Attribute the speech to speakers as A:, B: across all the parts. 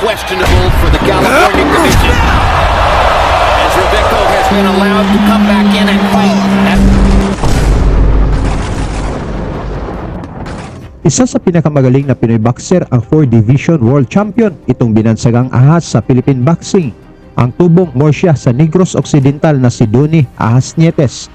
A: questionable for the California Commission, as Reveco has been allowed to come back in and fight.
B: Isa sa pinakamagaling na Pinoy boxer ang 4-division world champion, itong binansagang ahas sa Philippine boxing. Ang tubong Morsya sa Negros Occidental na si Donnie Ahas Nietes.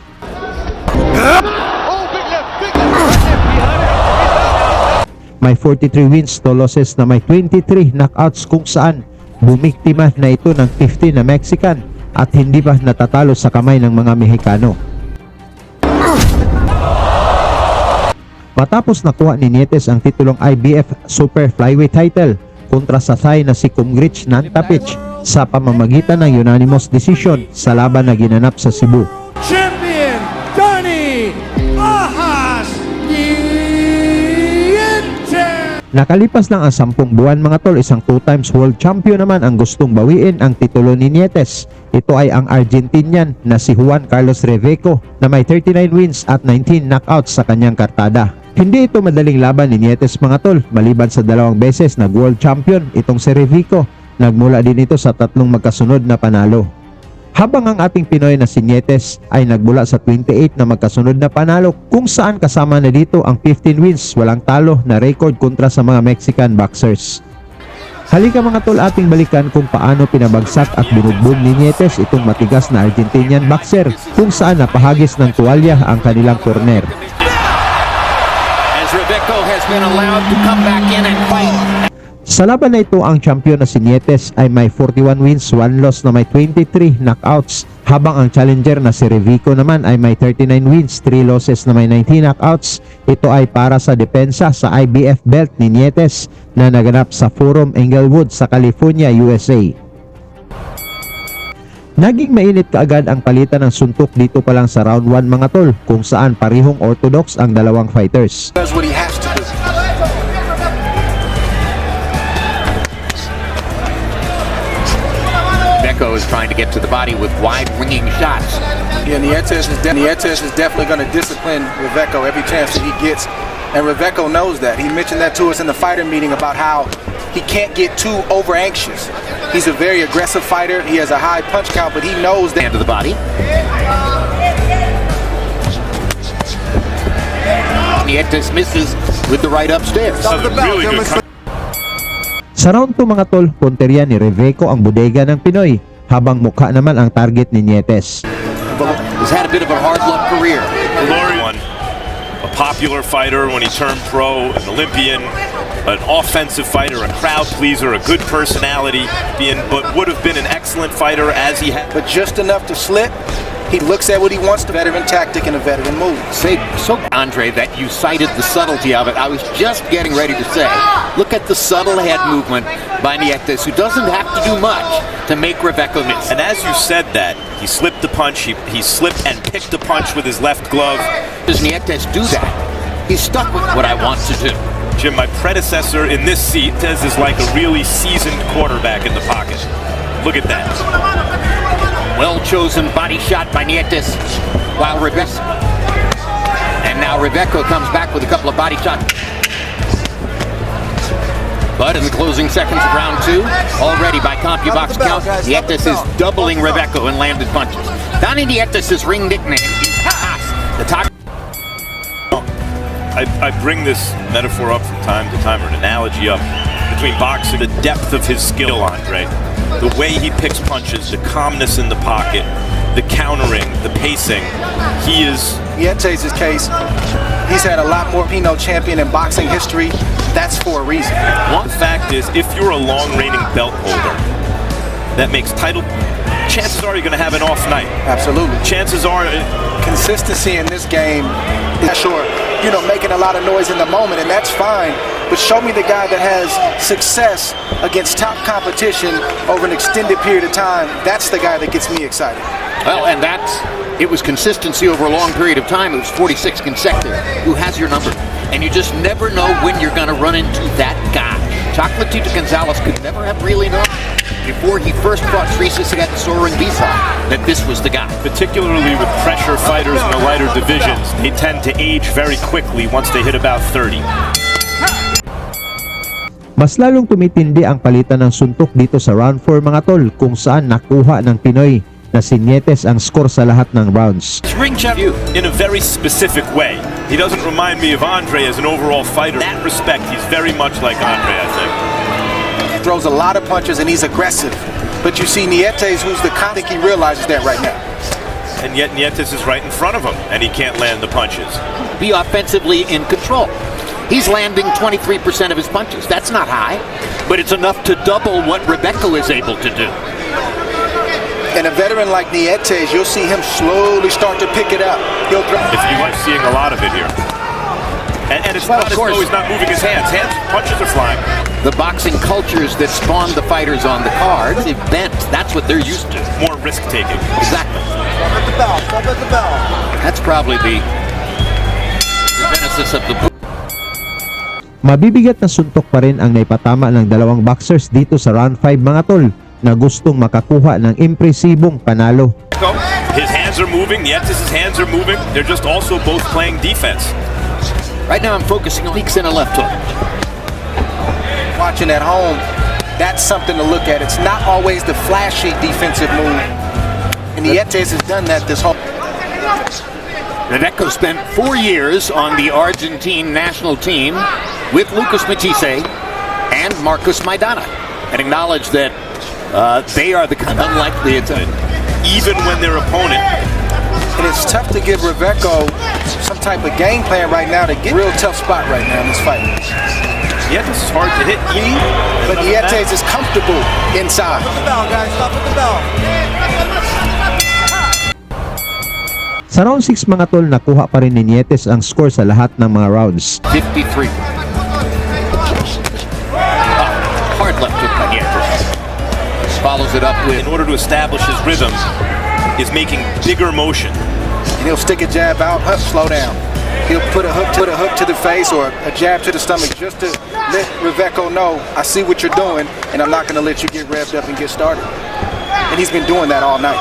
B: May 43 wins to losses na may 23 knockouts kung saan bumiktima na ito ng 15 na Mexican at hindi pa natatalo sa kamay ng mga Mexicano. Matapos nakuha ni Nietes ang titulong IBF Super Flyweight title kontra sa Thai na si Kumgrich Nantapich sa pamamagitan ng unanimous decision sa laban na ginanap sa Cebu.
C: Champion Donnie Ahas Nietes.
B: Nakalipas lang ang 10 buwan mga tol, isang 2 times world champion naman ang gustong bawiin ang titulo ni Nietes. Ito ay ang Argentinian na si Juan Carlos Reveco na may 39 wins at 19 knockouts sa kanyang kartada. Hindi ito madaling laban ni Nietes mga tol, maliban sa 2 beses na world champion itong si Reveco. Nagmula din ito sa 3 magkasunod na panalo. Habang ang ating Pinoy na si Nietes ay nagmula sa 28 na magkasunod na panalo kung saan kasama na dito ang 15 wins, walang talo na record kontra sa mga Mexican boxers. Halika mga tol, ating balikan kung paano pinabagsak at binugbog ni Nietes itong matigas na Argentinian boxer kung saan napahagis ng tuwalya ang kanilang corner.
A: As Reveco has been allowed to come back in and fight.
B: Sa laban na ito, ang champion na si Nietes ay may 41 wins, 1 loss na may 23 knockouts, habang ang challenger na si Reveco naman ay may 39 wins, 3 losses na may 19 knockouts. Ito ay para sa depensa sa IBF belt ni Nietes na naganap sa Forum Englewood sa California, USA. Naging mainit kaagad ang palitan ng suntok dito pa lang sa round 1 mga tol, kung saan parihong orthodox ang dalawang fighters.
D: That's what he has to do.
A: Reveco is trying to get to the body with wide-ringing shots.
D: Yeah, Nietes is definitely going to discipline Reveco every chance that he gets, and Reveco knows that. He mentioned that to us in the fighter meeting about how he can't get too over-anxious. He's a very aggressive fighter. He has a high punch count, but he knows that.
A: Hand to the body. Nietes misses with the right upstairs.
D: Really good.
B: Sa round 2 mga tol, punteriya ni Reveco ang bodega ng Pinoy, habang mukha naman ang target ni Nietes.
A: He's had a bit of a hard-luck career.
E: A popular fighter when he turned pro, an Olympian, an offensive fighter, a crowd pleaser, a good personality, but would have been an excellent fighter as he had.
D: But just enough to slip. He looks at what he wants, the veteran tactic and a veteran move.
A: Say, so Andre, that you cited the subtlety of it. I was just getting ready to say, look at the subtle head movement by Nietes, who doesn't have to do much to make Reveco miss.
E: And as you said that, he slipped the punch, he slipped and picked the punch with his left glove.
A: Does Nietes do that? He's stuck with what I want to do.
E: Jim, my predecessor in this seat says is like a really seasoned quarterback in the pocket. Look at that.
A: Well-chosen body shot by Nietes, while Reveco. And now Reveco comes back with a couple of body shots. But in the closing seconds of round 2, already by CompuBox count, Nietes is doubling Reveco in landed punches. Donnie Nietes' ring nickname is Ahas, the top.
E: I bring this metaphor up from time to time, or an analogy up between boxing, the depth of his skill, Andre. The way he picks punches, the calmness in the pocket, the countering, the pacing. He is...
D: Nietes' case, he's had a lot more Pino champion in boxing history. That's for a reason.
E: The fact is, if you're a long-reigning belt holder, that makes title... Chances are you're going to have an off night.
D: Absolutely.
E: Chances are...
D: Consistency in this game is sure, making a lot of noise in the moment, and that's fine. But show me the guy that has success against top competition over an extended period of time. That's the guy that gets me excited.
A: Well, and it was consistency over a long period of time. It was 46 consecutive. Who has your number? And you just never know when you're going to run into that guy. Chocolatito Gonzalez could never have really known before he first fought Teresa Soren Bisa that this was the guy.
E: Particularly with pressure fighters in the lighter divisions, they tend to age very quickly once they hit about 30.
B: Mas lalong tumitindi ang palitan ng suntok dito sa round 4 mga tol, kung saan nakuha ng Pinoy na si Nietes ang score sa lahat ng rounds.
E: Ring champ in a very specific way. He doesn't remind me of Andre as an overall fighter. In that respect, he's very much like Andre, I think.
D: He throws a lot of punches and he's aggressive. But you see Nietes, who's the I think he realizes that right now.
E: And yet Nietes is right in front of him, and he can't land the punches.
A: Be offensively in control. He's landing 23% of his punches. That's not high, but it's enough to double what Rebecca is able to do.
D: And a veteran like Nietes, you'll see him slowly start to pick it up. He'll throw.
E: If you are seeing a lot of it here. And it's not as though he's not moving his hands. Punches are flying.
A: The boxing cultures that spawned the fighters on the card, they've bent. That's what they're used to.
E: More risk-taking.
A: Exactly.
D: Stop at the bell. Stop at the bell.
A: That's probably the genesis of the book.
B: Mabibigat na suntok pa rin ang naipatama ng dalawang boxers dito sa round 5 mga tol, na gustong makakuha ng impresibong panalo.
E: His hands are moving, Nietes' hands are moving. They're just also both playing defense.
A: Right now I'm focusing on leaks and a left hook.
D: Watching at home, that's something to look at. It's not always the flashy defensive move. And Nietes has done that this whole.
A: Rebecca spent 4 years on the Argentine national team with Lucas Matisse and Marcus Maidana, and acknowledged that they are the kind of unlikely
E: even when their opponent.
D: And it's tough to give Rebecca some type of game plan right now to get a real tough spot right now in this fight.
E: Nietes is hard to hit,
D: But Nietes is comfortable inside. Stop at the bell, guys. Stop at the bell.
B: Sa round 6 mga tol, nakuha pa rin ni Nietes ang score sa lahat ng mga rounds.
A: 53. Hard left hook by Nietes. Follows it up with,
E: in order to establish his rhythm, is making bigger motion.
D: And he'll stick a jab out, slow down. He'll put a hook to the face or a jab to the stomach just to let Rebecca know, I see what you're doing, and I'm not going to let you get revved up and get started. And he's been doing that all night.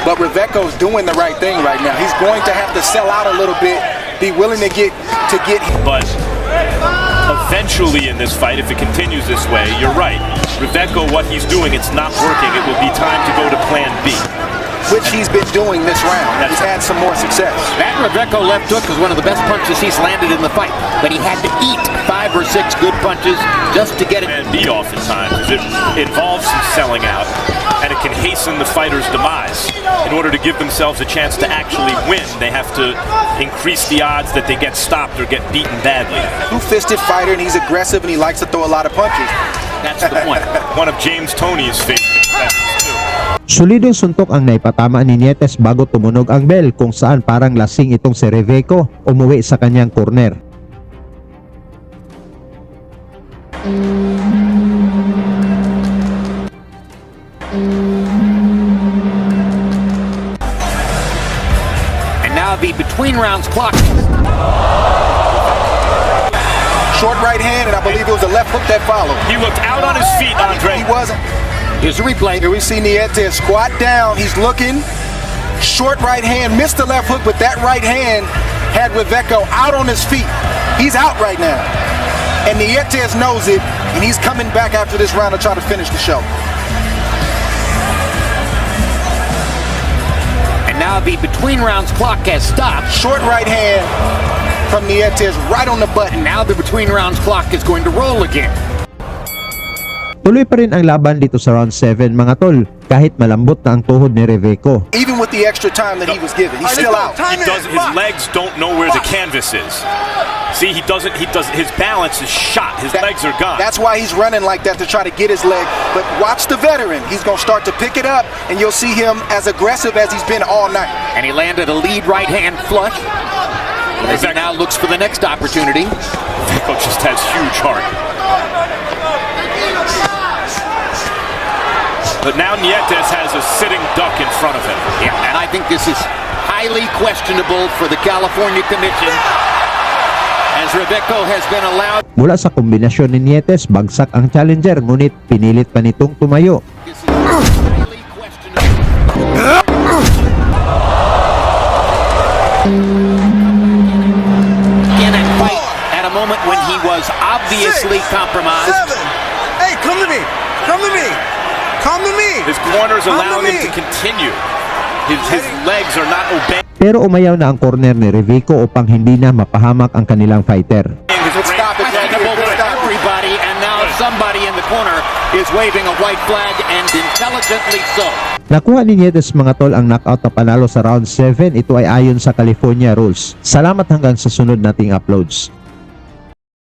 D: But Rebecca's doing the right thing right now. He's going to have to sell out a little bit, be willing to get.
E: But eventually in this fight, if it continues this way, you're right. Rebecca, what he's doing, it's not working. It will be time to go to plan B.
D: Which he's been doing this round. He's had some more success.
A: that Rebecca left hook was one of the best punches he's landed in the fight, but he had to eat 5 or 6 good punches just to get it.
E: Plan B oftentimes. It involves some selling out, and it can hasten the fighter's demise. In order to give themselves a chance to actually win, they have to increase the odds that they get stopped or get beaten badly.
D: Two-fisted fighter, and he's aggressive, and he likes to throw a lot of punches.
A: That's the point.
E: One of James Toney's favorite expressions, too.
B: Solidong suntok ang naipatama ni Nietes bago tumunog ang bell, kung saan parang lasing itong si Reveco umuwi sa kanyang corner.
A: And now the between rounds clock.
D: Short right hand, and I believe it was a left hook that followed.
E: He looked out on his feet, Andre.
D: He wasn't.
A: Here's a replay.
D: Here we see Nietes squat down. He's looking. Short right hand, missed the left hook, but that right hand had Rebecca out on his feet. He's out right now. And Nietes knows it, and he's coming back after this round to try to finish the show.
A: And now the between rounds clock has stopped.
D: Short right hand from Nietes right on the button.
A: Now the between rounds clock is going to roll again.
B: Tuloy pa rin ang laban dito sa round 7 mga tol, kahit malambot na ang tuhod ni Reveco.
D: Even with the extra time that he was given, he's still out.
E: His legs don't know where the canvas is. See, his balance is shot. His legs are gone.
D: That's why he's running like that, to try to get his leg. But watch the veteran. He's going to start to pick it up, and you'll see him as aggressive as he's been all night.
A: And he landed a lead right hand flush. As he now looks for the next opportunity.
E: Reveco just has huge heart. But now Nietes has a sitting duck in front of him.
A: Yeah, and I think this is highly questionable for the California Commission, as Rebecca has been allowed.
B: Mula sa kombinasyon ni Nietes, bagsak ang challenger, ngunit pinilit pa nitong tumayo.
A: This is highly questionable. In a fight at a moment when he was obviously obviously compromised.
F: 7. Hey, come to me. Come to me. Come to me.
E: His corner's
F: Come to
E: allowing him
F: me.
E: to continue. His legs are not obeying.
B: Pero umayaw na ang corner ni Reveco upang hindi na mapahamak ang kanilang fighter.
E: his
D: Good stop it, Randy.
A: Incredible
D: Good
A: for
D: stop.
A: everybody, and now somebody in the corner is waving a white flag, and intelligently so.
B: Nakuha ni Nietes mga tol ang knockout na panalo sa round 7. Ito ay ayon sa California rules. Salamat hanggang sa sunod nating uploads.